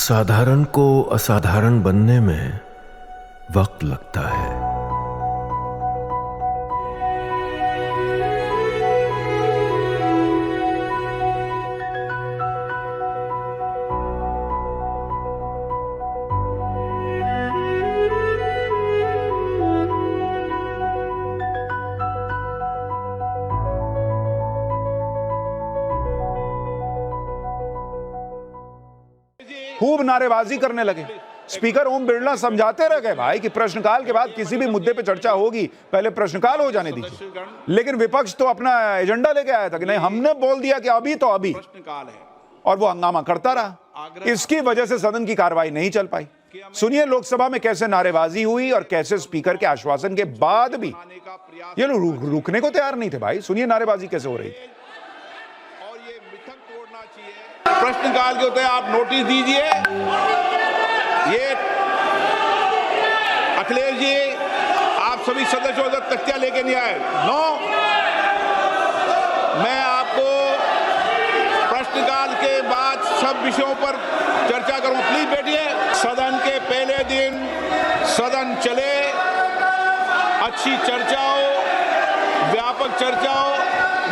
साधारण को असाधारण बनने में वक्त लगता है। खूब नारेबाजी करने लगे। स्पीकर ओम बिरला समझाते रह गए भाई कि प्रश्नकाल के बाद किसी भी मुद्दे पे चर्चा होगी, पहले प्रश्नकाल हो जाने दीजिए। लेकिन विपक्ष तो अपना एजेंडा लेके आया था कि नहीं, हमने बोल दिया कि अभी तो अभी, और वो हंगामा करता रहा। इसकी वजह से सदन की कार्रवाई नहीं चल पाई। सुनिए लोकसभा में कैसे नारेबाजी हुई और कैसे स्पीकर के आश्वासन के बाद भी ये लोग रुकने को तैयार नहीं थे। भाई सुनिए नारेबाजी कैसे हो रही थी। प्रश्नकाल के होते आप नोटिस दीजिए। ये अखिलेश जी आप सभी सदस्यों तक तख्तियां लेके नहीं आए। नो, मैं आपको प्रश्नकाल के बाद सब विषयों पर चर्चा करूं। प्लीज बैठिए। सदन के पहले दिन सदन चले, अच्छी चर्चा हो, व्यापक चर्चा हो।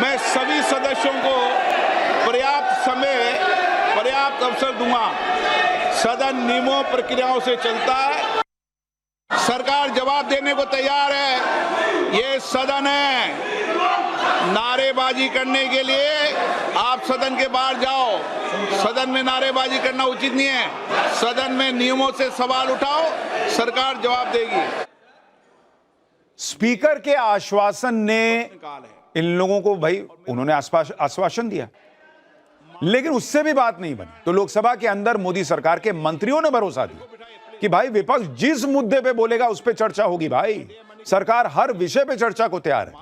मैं सभी सदस्यों को पर्याप्त समय, पर्याप्त अवसर दूंगा। सदन नियमों प्रक्रियाओं से चलता है। सरकार जवाब देने को तैयार है। ये सदन है। नारेबाजी करने के लिए आप सदन के बाहर जाओ। सदन में नारेबाजी करना उचित नहीं है। सदन में नियमों से सवाल उठाओ, सरकार जवाब देगी। स्पीकर के आश्वासन ने इन लोगों को, भाई उन्होंने आश्वासन दिया, लेकिन उससे भी बात नहीं बनी। तो लोकसभा के अंदर मोदी सरकार के मंत्रियों ने भरोसा दिया कि भाई विपक्ष जिस मुद्दे पे बोलेगा उस पे चर्चा होगी। भाई सरकार हर विषय पे चर्चा को तैयार है।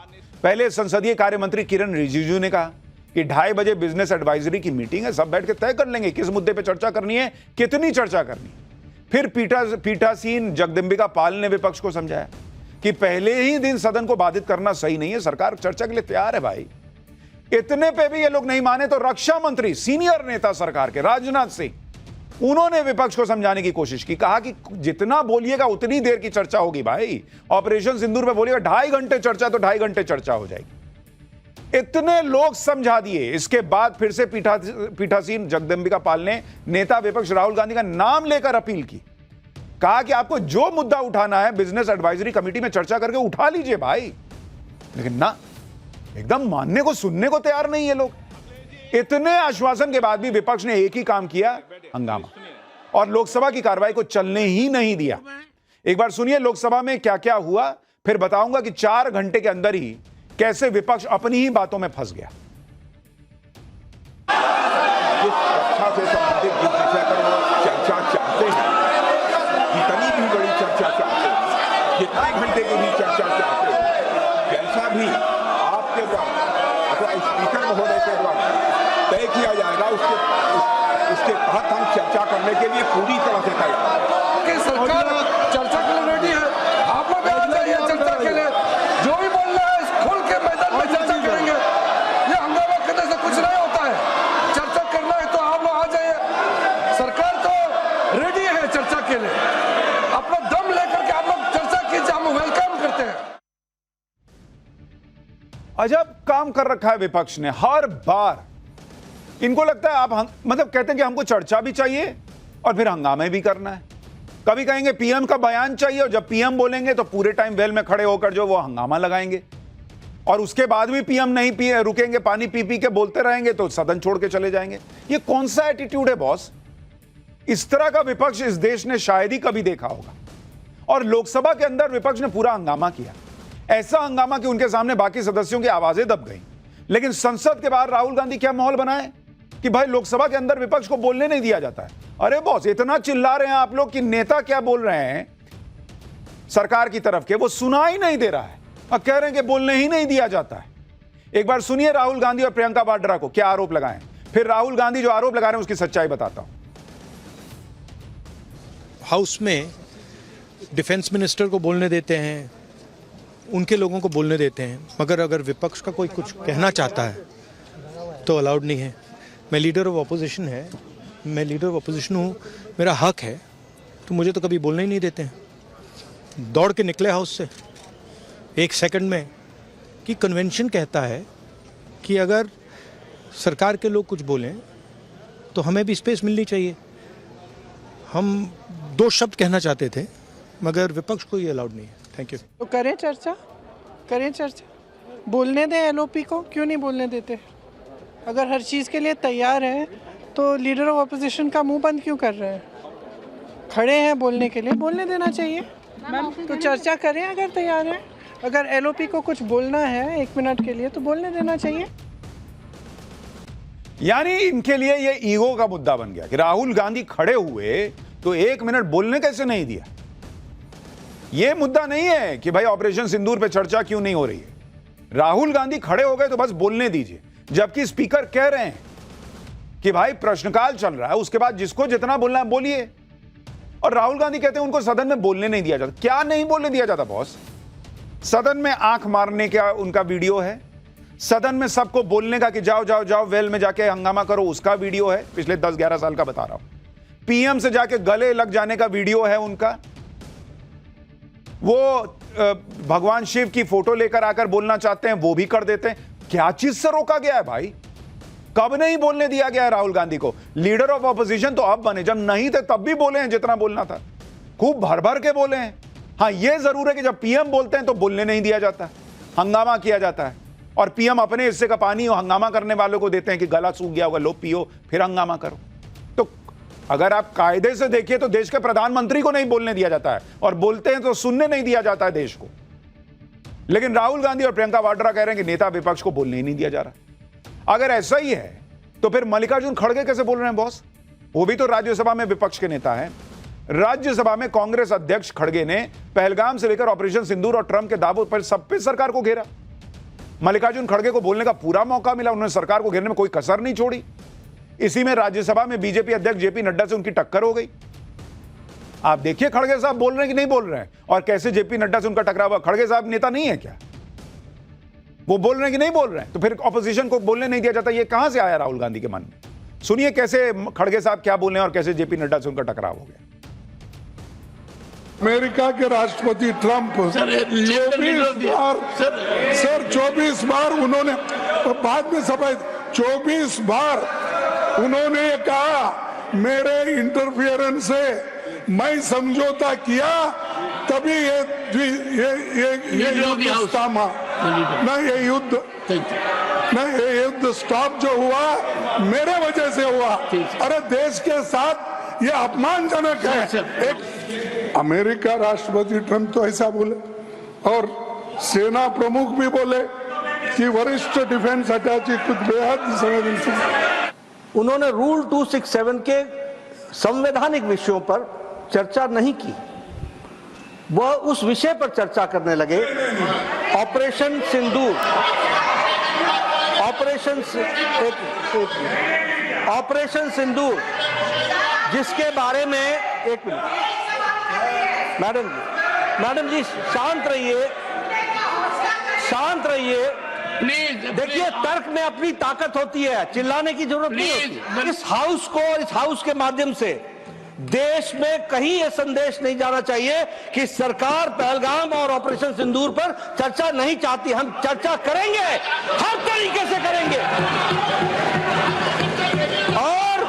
पहले संसदीय कार्य मंत्री किरण रिजिजू ने कहा कि 2:30 बजे बिजनेस एडवाइजरी की मीटिंग है, सब बैठ के तय कर लेंगे किस मुद्दे पे चर्चा करनी है, कितनी चर्चा करनी है। फिर पीठासीन जगदंबिका पाल ने विपक्ष को समझाया कि पहले ही दिन सदन को बाधित करना सही नहीं है, सरकार चर्चा के लिए तैयार है। भाई इतने पे भी ये लोग नहीं माने तो रक्षा मंत्री, सीनियर नेता सरकार के राजनाथ सिंह, उन्होंने विपक्ष को समझाने की कोशिश की। कहा कि जितना बोलिएगा उतनी देर की चर्चा होगी। भाई ऑपरेशन सिंदूर पे बोलिएगा 2.5 घंटे चर्चा, तो 2.5 घंटे चर्चा हो जाएगी। इतने लोग समझा दिए। इसके बाद फिर से पीठासीन जगदंबिका पाल ने नेता विपक्ष राहुल गांधी का नाम लेकर अपील की। कहा कि आपको जो मुद्दा उठाना है बिजनेस एडवाइजरी कमेटी में चर्चा करके उठा लीजिए भाई। लेकिन ना, एकदम मानने को, सुनने को तैयार नहीं है लोग। इतने आश्वासन के बाद भी विपक्ष ने एक ही काम किया, हंगामा, और लोकसभा की कार्रवाई को चलने ही नहीं दिया। एक बार सुनिए लोकसभा में क्या क्या हुआ, फिर बताऊंगा कि 4 घंटे के अंदर ही कैसे विपक्ष अपनी ही बातों में फंस गया। रक्षा से संबंधित जिस विषय पर वो चर्चा चाहते हैं, जितनी भी बड़ी चर्चा चाहते हैं, जितने घंटे की भी चर्चा चाहते हैं, जैसा भी आपके द्वारा अथवा स्पीकर महोदय के द्वारा तय किया जाएगा, उसके तहत हम चर्चा करने के लिए पूरी तरह से तैयार हैं। सरकार चर्चा के लिए रेडी है। आप लोग आ जाइए चर्चा के लिए। जो भी बोल रहा है खोल के मैदान में चर्चा करेंगे। ये हंगामा करने से कुछ नहीं होता है। चर्चा करना है तो आप लोग आ जाइए। सरकार तो रेडी है चर्चा के लिए। अपना दम लेकर के आप लोग चर्चा कीजिए, हम वेलकम करते हैं। अजब काम कर रखा है विपक्ष ने। हर बार इनको लगता है आप मतलब कहते हैं कि हमको चर्चा भी चाहिए और फिर हंगामे भी करना है। कभी कहेंगे पीएम का बयान चाहिए, और जब पीएम बोलेंगे तो पूरे टाइम वेल में खड़े होकर जो वो हंगामा लगाएंगे, और उसके बाद भी पीएम नहीं रुकेंगे, पानी पी पी के बोलते रहेंगे तो सदन छोड़ के चले जाएंगे। ये कौन सा एटीट्यूड है बॉस? इस तरह का विपक्ष इस देश ने शायद ही कभी देखा होगा। और लोकसभा के अंदर विपक्ष ने पूरा हंगामा किया, ऐसा हंगामा कि उनके सामने बाकी सदस्यों की आवाजें दब गई। लेकिन संसद के बाहर राहुल गांधी क्या माहौल बनाए कि भाई लोकसभा के अंदर विपक्ष को बोलने नहीं दिया जाता है। अरे बॉस, इतना चिल्ला रहे हैं आप लोग कि नेता क्या बोल रहे हैं सरकार की तरफ के, वो सुना ही नहीं दे रहा है, और कह रहे हैं कि बोलने ही नहीं दिया जाता है। एक बार सुनिए राहुल गांधी और प्रियंका वाड्रा को क्या आरोप लगाए, फिर राहुल गांधी जो आरोप लगा रहे हैं उसकी सच्चाई बताता हूं। हाउस में डिफेंस मिनिस्टर को बोलने देते हैं, उनके लोगों को बोलने देते हैं, मगर अगर विपक्ष का कोई कुछ कहना चाहता है तो अलाउड नहीं है। मैं लीडर ऑफ ऑपोजिशन है, मैं लीडर ऑफ अपोजिशन हूँ, मेरा हक है, तो मुझे तो कभी बोलने ही नहीं देते हैं। दौड़ के निकले हाउस से 1 सेकंड में कि कन्वेंशन कहता है कि अगर सरकार के लोग कुछ बोलें तो हमें भी स्पेस मिलनी चाहिए। हम 2 शब्द कहना चाहते थे मगर विपक्ष को ये अलाउड नहीं है। Thank you. तो करें चर्चा, बोलने दें एलओपी को, क्यों नहीं बोलने देते? अगर हर चीज़ के लिए तैयार है तो लीडर ऑफ अपोजिशन का मुंह बंद क्यों कर रहे हैं? खड़े हैं बोलने के लिए, बोलने देना चाहिए। तो चर्चा करें अगर तैयार है। अगर एलओपी को कुछ बोलना है 1 मिनट के लिए तो बोलने देना चाहिए। यानी इनके लिए ये ईगो का मुद्दा बन गया कि राहुल गांधी खड़े हुए तो 1 मिनट बोलने कैसे नहीं दिया। ये मुद्दा नहीं है कि भाई ऑपरेशन सिंदूर पे चर्चा क्यों नहीं हो रही है। राहुल गांधी खड़े हो गए तो बस बोलने दीजिए, जबकि स्पीकर कह रहे हैं कि भाई प्रश्नकाल चल रहा है, उसके बाद जिसको जितना बोलना है बोलिए। और राहुल गांधी कहते हैं उनको सदन में बोलने नहीं दिया जाता। क्या नहीं बोलने दिया जाता बॉस? सदन में आंख मारने का उनका वीडियो है, सदन में सबको बोलने का कि जाओ जाओ जाओ वेल में जाके हंगामा करो उसका वीडियो है, पिछले 10-11 साल का बता रहा हूं। पीएम से जाके गले लग जाने का वीडियो है उनका। वो भगवान शिव की फोटो लेकर आकर बोलना चाहते हैं, वो भी कर देते हैं। क्या चीज से रोका गया है भाई? कब नहीं बोलने दिया गया है राहुल गांधी को? लीडर ऑफ ऑपोजिशन तो अब बने, जब नहीं थे तब भी बोले हैं जितना बोलना था, खूब भर भर के बोले हैं। हाँ, यह जरूर है कि जब पीएम बोलते हैं तो बोलने नहीं दिया जाता, हंगामा किया जाता है, और पीएम अपने हिस्से का पानी हंगामा करने वालों को देते हैं कि गला सूख गया होगा, लो पियो फिर हंगामा करो। तो अगर आप कायदे से देखिए तो देश के प्रधानमंत्री को नहीं बोलने दिया जाता है, और बोलते हैं तो सुनने नहीं दिया जाता है देश को। लेकिन राहुल गांधी और प्रियंका वाड्रा कह रहे हैं कि नेता विपक्ष को बोलने ही नहीं दिया जा रहा। अगर ऐसा ही है तो फिर मल्लिकार्जुन खड़गे कैसे बोल रहे हैं बॉस? वो भी तो राज्यसभा में विपक्ष के नेता हैं। राज्यसभा में कांग्रेस अध्यक्ष खड़गे ने पहलगाम से लेकर ऑपरेशन सिंदूर और ट्रंप के दावों पर सब पे सरकार को घेरा। मल्लिकार्जुन खड़गे को बोलने का पूरा मौका मिला, उन्होंने सरकार को घेरने में कोई कसर नहीं छोड़ी। इसी में राज्यसभा में बीजेपी अध्यक्ष जेपी नड्डा से उनकी टक्कर हो गई। आप देखिए खड़गे साहब बोल रहे हैं कि नहीं बोल रहे हैं, और कैसे जेपी नड्डा से उनका टकराव हुआ। खड़गे साहब नेता नहीं है क्या? वो बोल रहे हैं कि नहीं बोल रहे हैं? तो फिर ऑपोजिशन को बोलने नहीं दिया जाता, ये कहां से आया राहुल गांधी के मन में? सुनिए कैसे खड़गे साहब क्या बोल रहे हैं और कैसे जेपी नड्डा से उनका टकराव हो गया। अमेरिका के राष्ट्रपति ट्रंप 24 बार उन्होंने, बाद में सभा 24 बार उन्होंने कहा मेरे इंटरफियरेंस से मैं समझौता किया, तभी ये युद्ध थामा। न ये युद्ध स्टॉप जो हुआ मेरे वजह से हुआ। अरे देश के साथ ये अपमानजनक है। एक अमेरिका राष्ट्रपति ट्रंप तो ऐसा बोले, और सेना प्रमुख भी बोले कि वरिष्ठ डिफेंस अटैची कुछ बेहद संवेदनशील। उन्होंने रूल 267 के संवैधानिक विषयों पर चर्चा नहीं की, वह उस विषय पर चर्चा करने लगे। ऑपरेशन सिंदूर, ऑपरेशन सिंदूर जिसके बारे में, एक मिनट मैडम जी शांत रहिए। देखिए तर्क में अपनी ताकत होती है, चिल्लाने की जरूरत नहीं होती। इस हाउस को और इस हाउस के माध्यम से देश में कहीं यह संदेश नहीं जाना चाहिए कि सरकार पहलगाम और ऑपरेशन सिंदूर पर चर्चा नहीं चाहती। हम चर्चा करेंगे, हर तरीके से करेंगे, और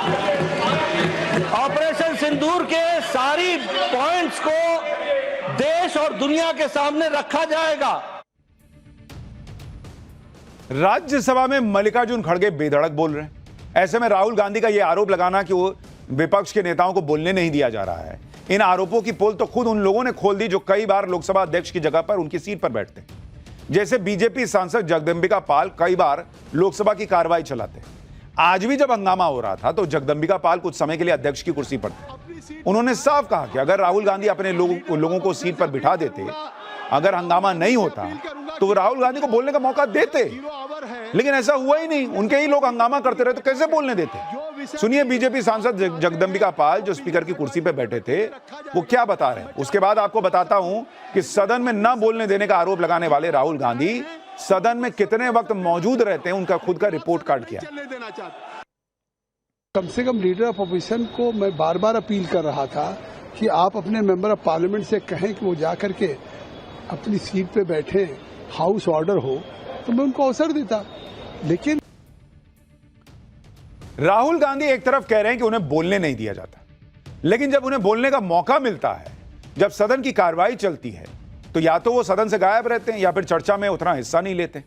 ऑपरेशन सिंदूर के सारी पॉइंट्स को देश और दुनिया के सामने रखा जाएगा। राज्यसभा में मल्लिकार्जुन खड़गे बेधड़क बोल रहे हैं। ऐसे में राहुल गांधी का यह आरोप लगाना कि वो विपक्ष के नेताओं को बोलने नहीं दिया जा रहा है, इन आरोपों की पोल तो खुद उन लोगों ने खोल दी जो कई बार लोकसभा अध्यक्ष की जगह पर उनकी सीट पर बैठते हैं। जैसे बीजेपी सांसद जगदंबिका पाल कई बार लोकसभा की कार्रवाई चलाते। आज भी जब हंगामा हो रहा था तो जगदंबिका पाल कुछ समय के लिए अध्यक्ष की कुर्सी पर थे। उन्होंने साफ कहा कि अगर राहुल गांधी अपने लोगों को सीट पर बिठा देते, अगर हंगामा नहीं होता तो वो राहुल गांधी को बोलने का मौका देते, लेकिन ऐसा हुआ ही नहीं। उनके ही लोग हंगामा करते रहे तो कैसे बोलने देते? सुनिए बीजेपी सांसद जगदंबिका पाल जो स्पीकर की कुर्सी पर बैठे थे वो क्या बता रहे हैं। उसके बाद आपको बताता हूं कि सदन में न बोलने देने का आरोप लगाने वाले राहुल गांधी सदन में कितने वक्त मौजूद रहते हैं, उनका खुद का रिपोर्ट कार्ड किया। कम से कम लीडर ऑफ अपोजिशन को मैं बार बार अपील कर रहा था कि आप अपने मेंबर ऑफ पार्लियामेंट से कहें कि वो जाकर के अपनी सीट पे बैठे, हाउस ऑर्डर हो तो मैं उनको अवसर देता। लेकिन राहुल गांधी एक तरफ कह रहे हैं कि उन्हें बोलने नहीं दिया जाता, लेकिन जब उन्हें बोलने का मौका मिलता है, जब सदन की कार्रवाई चलती है, तो या तो वो सदन से गायब रहते हैं या फिर चर्चा में उतना हिस्सा नहीं लेते।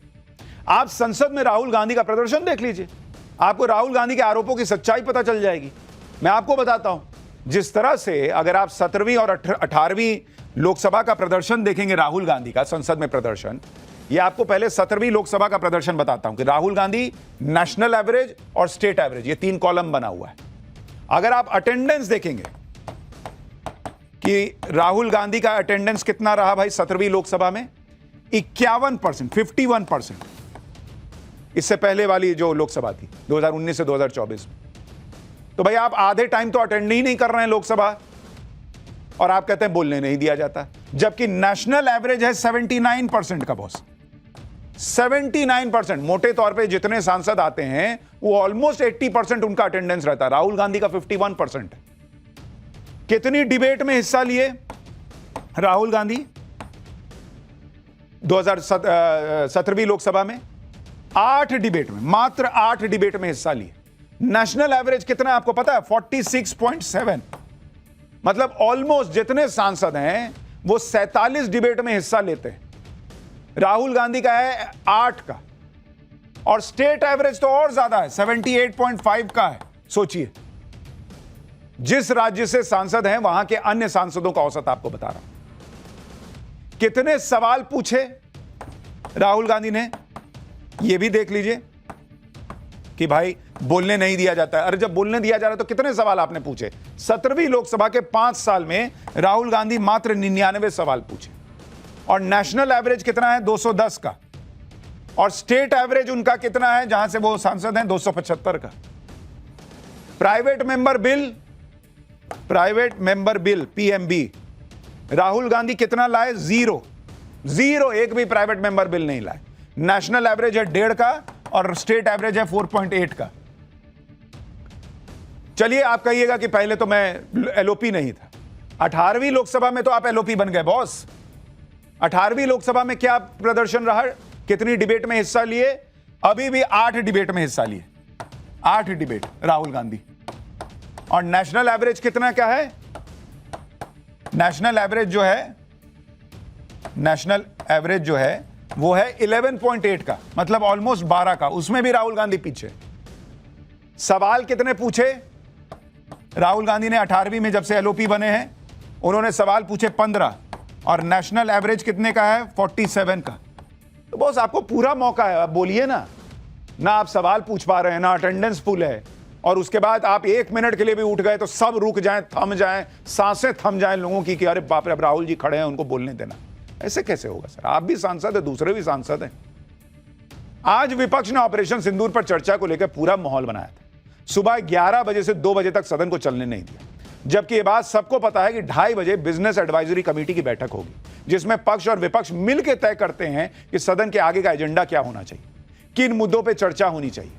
आप संसद में राहुल गांधी का प्रदर्शन देख लीजिए, आपको राहुल गांधी के आरोपों की सच्चाई पता चल जाएगी। मैं आपको बताता हूं, जिस तरह से अगर आप 17वीं और 18वीं लोकसभा का प्रदर्शन देखेंगे राहुल गांधी का संसद में प्रदर्शन, ये आपको पहले 17वीं लोकसभा का प्रदर्शन बताता हूं कि राहुल गांधी नेशनल एवरेज और स्टेट एवरेज, ये 3 कॉलम बना हुआ है। अगर आप अटेंडेंस देखेंगे कि राहुल गांधी का अटेंडेंस कितना रहा भाई 17वीं लोकसभा में, 51%, 51%। इससे पहले वाली जो लोकसभा थी 2019 से 2024 में, तो भाई आप आधे टाइम तो अटेंड ही नहीं कर रहे हैं लोकसभा, और आप कहते हैं बोलने नहीं दिया जाता। जबकि नेशनल एवरेज है 79% का बॉस, 79%। मोटे तौर पे जितने सांसद आते हैं वो ऑलमोस्ट 80% उनका अटेंडेंस रहता है। राहुल गांधी का 51% है। कितनी डिबेट में हिस्सा लिए राहुल गांधी 2017वीं लोकसभा में? 8 डिबेट में, मात्र 8 डिबेट में हिस्सा लिए। नेशनल एवरेज कितना है आपको पता है? 46.7। मतलब ऑलमोस्ट जितने सांसद हैं वो 47 डिबेट में हिस्सा लेते हैं। राहुल गांधी का है 8 का, और स्टेट एवरेज तो और ज्यादा है, 78.5 का है। सोचिए, जिस राज्य से सांसद हैं वहां के अन्य सांसदों का औसत आपको बता रहा हूं। कितने सवाल पूछे राहुल गांधी ने, यह भी देख लीजिए कि भाई बोलने नहीं दिया जाता है। अरे जब बोलने दिया जा रहा है तो कितने सवाल आपने पूछे? 17वीं लोकसभा के 5 साल में राहुल गांधी मात्र 99 सवाल पूछे, और नेशनल एवरेज कितना है? 210 का, और स्टेट एवरेज उनका कितना है जहां से वो सांसद हैं? 275 का। Private member bill PMB Rahul Gandhi कितना लाए? 0, एक भी प्राइवेट मेंबर बिल नहीं लाए। नेशनल एवरेज है 1.5 का और स्टेट एवरेज है 4.8 का। चलिए आप कहिएगा कि पहले तो मैं एलओपी नहीं था। 18वीं लोकसभा में तो आप एलओपी बन गए बॉस। 18वीं लोकसभा में क्या प्रदर्शन रहा? कितनी डिबेट में हिस्सा लिए? अभी भी 8 डिबेट में हिस्सा लिए, 8 डिबेट राहुल गांधी। और नेशनल एवरेज कितना क्या है? नेशनल एवरेज जो है वो है 11.8 का, मतलब ऑलमोस्ट 12 का। उसमें भी राहुल गांधी पीछे। सवाल कितने पूछे राहुल गांधी ने 18वीं में? जब से एलओपी बने हैं उन्होंने सवाल पूछे 15, और नेशनल एवरेज कितने का है? 47 का। तो बॉस आपको पूरा मौका है, आप बोलिए ना आप सवाल पूछ पा रहे हैं, ना अटेंडेंस फुल है, और उसके बाद आप 1 मिनट के लिए भी उठ गए तो सब रुक जाएं, थम जाएं, सांसें थम जाएं लोगों की कि अरे बाप रे, अब राहुल जी खड़े हैं, उनको बोलने देना। ऐसे कैसे होगा सर? आप भी सांसद है, दूसरे भी सांसद हैं। आज विपक्ष ने ऑपरेशन सिंदूर पर चर्चा को लेकर पूरा माहौल बनाया था। सुबह 11 बजे से 2 बजे तक सदन को चलने नहीं दिया, जबकि यह बात सबको पता है कि 2:30 बजे बिजनेस एडवाइजरी कमेटी की बैठक होगी, जिसमें पक्ष और विपक्ष मिलकर तय करते हैं कि सदन के आगे का एजेंडा क्या होना चाहिए, किन मुद्दों पर चर्चा होनी चाहिए।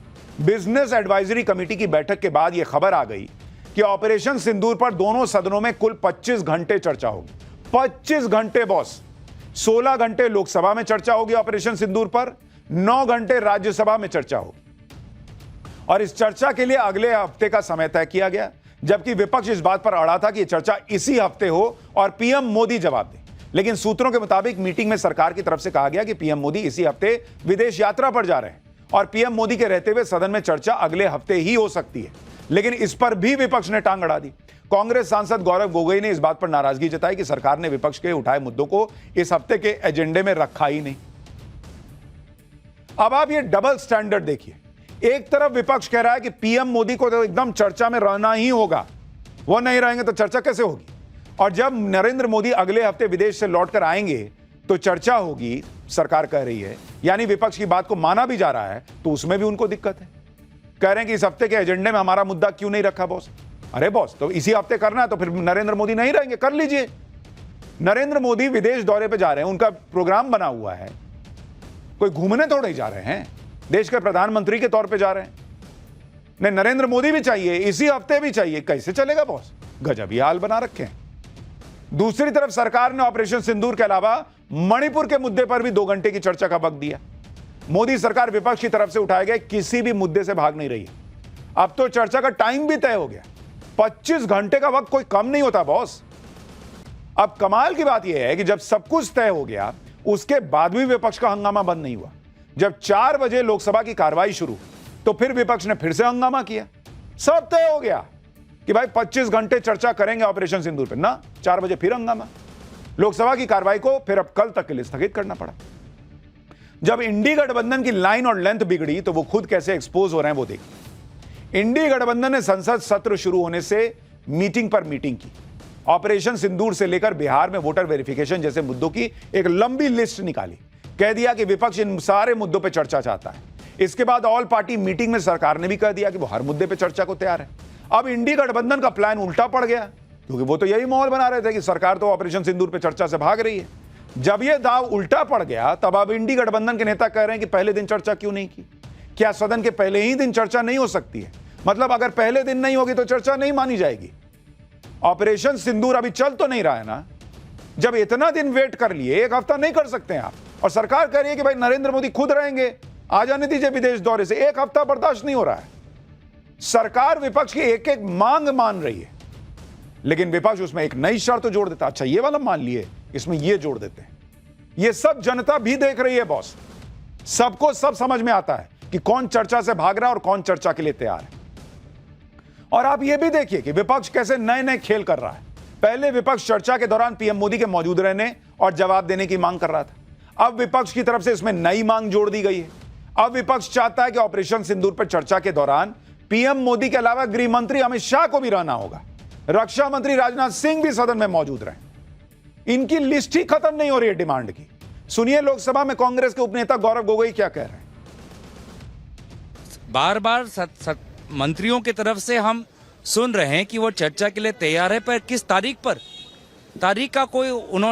बिजनेस एडवाइजरी कमेटी की बैठक के बाद यह खबर आ गई कि ऑपरेशन सिंदूर पर दोनों सदनों में कुल 25 घंटे चर्चा होगी। 25 घंटे बॉस। 16 घंटे लोकसभा में चर्चा होगी ऑपरेशन सिंदूर पर, 9 घंटे राज्यसभा में चर्चा होगी। और इस चर्चा के लिए अगले हफ्ते का समय तय किया गया, जबकि विपक्ष इस बात पर अड़ा था कि यह चर्चा इसी हफ्ते हो और पीएम मोदी जवाब दे। लेकिन सूत्रों के मुताबिक मीटिंग में सरकार की तरफ से कहा गया कि पीएम मोदी इसी हफ्ते विदेश यात्रा पर जा रहे हैं, और पीएम मोदी के रहते हुए सदन में चर्चा अगले हफ्ते ही हो सकती है। लेकिन इस पर भी विपक्ष ने टांग अड़ा दी। कांग्रेस सांसद गौरव गोगोई ने इस बात पर नाराजगी जताई कि सरकार ने विपक्ष के उठाए मुद्दों को इस हफ्ते के एजेंडे में रखा ही नहीं। अब आप ये डबल स्टैंडर्ड देखिए। एक तरफ विपक्ष कह रहा है कि पीएम मोदी को तो एकदम चर्चा में रहना ही होगा, वो नहीं रहेंगे तो चर्चा कैसे होगी, और जब नरेंद्र मोदी अगले हफ्ते विदेश से लौटकर आएंगे तो चर्चा होगी, सरकार कह रही है। यानी विपक्ष की बात को माना भी जा रहा है, तो उसमें भी उनको दिक्कत है। कह रहे हैं कि इस हफ्ते के एजेंडे में हमारा मुद्दा क्यों नहीं रखा बॉस? अरे बॉस, तो इसी हफ्ते करना है तो फिर नरेंद्र मोदी नहीं रहेंगे, कर लीजिए। नरेंद्र मोदी विदेश दौरे पे जा रहे हैं, उनका प्रोग्राम बना हुआ है, कोई घूमने थोड़े ही जा रहे हैं, देश के प्रधानमंत्री के तौर पे जा रहे हैं। नहीं, नरेंद्र मोदी भी चाहिए, इसी हफ्ते भी चाहिए। कैसे चलेगा बॉस? गजब ही हाल बना रखे हैं। दूसरी तरफ सरकार ने ऑपरेशन सिंदूर के अलावा मणिपुर के मुद्दे पर भी 2 घंटे की चर्चा का वक्त दिया। मोदी सरकार विपक्ष की तरफ से उठाए गए किसी भी मुद्दे से भाग नहीं रही है। अब तो चर्चा का टाइम भी तय हो गया। 25 घंटे का वक्त कोई कम नहीं होता बॉस। अब कमाल की बात यह है कि जब सब कुछ तय हो गया, उसके बाद भी विपक्ष का हंगामा बंद नहीं हुआ। जब 4 बजे लोकसभा की कार्रवाई शुरू, तो फिर विपक्ष ने फिर से हंगामा किया। सब तय हो गया कि भाई 25 घंटे चर्चा करेंगे ऑपरेशन सिंदूर पर, ना 4 बजे फिर हंगामा। लोकसभा की कार्रवाई को फिर अब कल तक के लिए स्थगित करना पड़ा। जब इंडी गठबंधन की लाइन और लेंथ बिगड़ी, तो वो खुद कैसे एक्सपोज हो रहे हैं वो देखिए। इंडी गठबंधन ने संसद सत्र शुरू होने से मीटिंग पर मीटिंग की। ऑपरेशन सिंदूर से लेकर बिहार में वोटर वेरिफिकेशन जैसे मुद्दों की एक लंबी लिस्ट निकाली। कह दिया कि विपक्ष इन सारे मुद्दों पर चर्चा चाहता है। इसके बाद ऑल पार्टी मीटिंग में सरकार ने भी कह दिया कि वो हर मुद्दे पर चर्चा को तैयार है। अब इंडी गठबंधन का प्लान उल्टा पड़ गया, क्योंकि वो तो यही माहौल बना रहे थे कि सरकार तो ऑपरेशन सिंदूर पर चर्चा से भाग रही है। जब यह दाव उल्टा पड़ गया, तब अब इंडी गठबंधन के नेता कह रहे हैं कि पहले दिन चर्चा क्यों नहीं की? क्या सदन के पहले ही दिन चर्चा नहीं हो सकती है? मतलब अगर पहले दिन नहीं होगी तो चर्चा नहीं मानी जाएगी। ऑपरेशन सिंदूर अभी चल तो नहीं रहा है ना। जब इतना दिन वेट कर लिए, 1 हफ्ता नहीं कर सकते हैं आप? और सरकार कह रही है कि भाई नरेंद्र मोदी खुद रहेंगे, आ जाने दीजिए विदेश दौरे से। 1 हफ्ता बर्दाश्त नहीं हो रहा है। सरकार विपक्ष की एक एक मांग मान रही है, लेकिन विपक्ष उसमें एक नई शर्त जोड़ देता। अच्छा, ये वाला मान लिए, इसमें ये जोड़ देते हैं। ये सब जनता भी देख रही है बॉस। सबको सब समझ में आता है कि कौन चर्चा से भाग रहा है और कौन चर्चा के लिए तैयार है। और आप ये भी देखिए कि विपक्ष कैसे नए नए खेल कर रहा है। पहले विपक्ष चर्चा के दौरान पीएम मोदी के मौजूद रहने और जवाब देने की मांग कर रहा था। अब विपक्ष की तरफ से इसमें नई मांग जोड़ दी गई है। अब विपक्ष चाहता है कि ऑपरेशन सिंदूर पर चर्चा के दौरान पीएम मोदी के अलावा गृह मंत्री अमित शाह को भी रहना होगा, रक्षा मंत्री राजनाथ सिंह भी सदन में मौजूद रहे। इनकी लिस्ट ही खत्म नहीं हो रही है डिमांड की। सुनिए लोकसभा में कांग्रेस के उपनेता गौरव गोगोई क्या कह रहे हैं। बार बार मंत्रियों की तरफ से हम सुन रहे हैं कि वो चर्चा के लिए तैयार है, पर किस तारीख पर? तारीख का कोई उन्होंने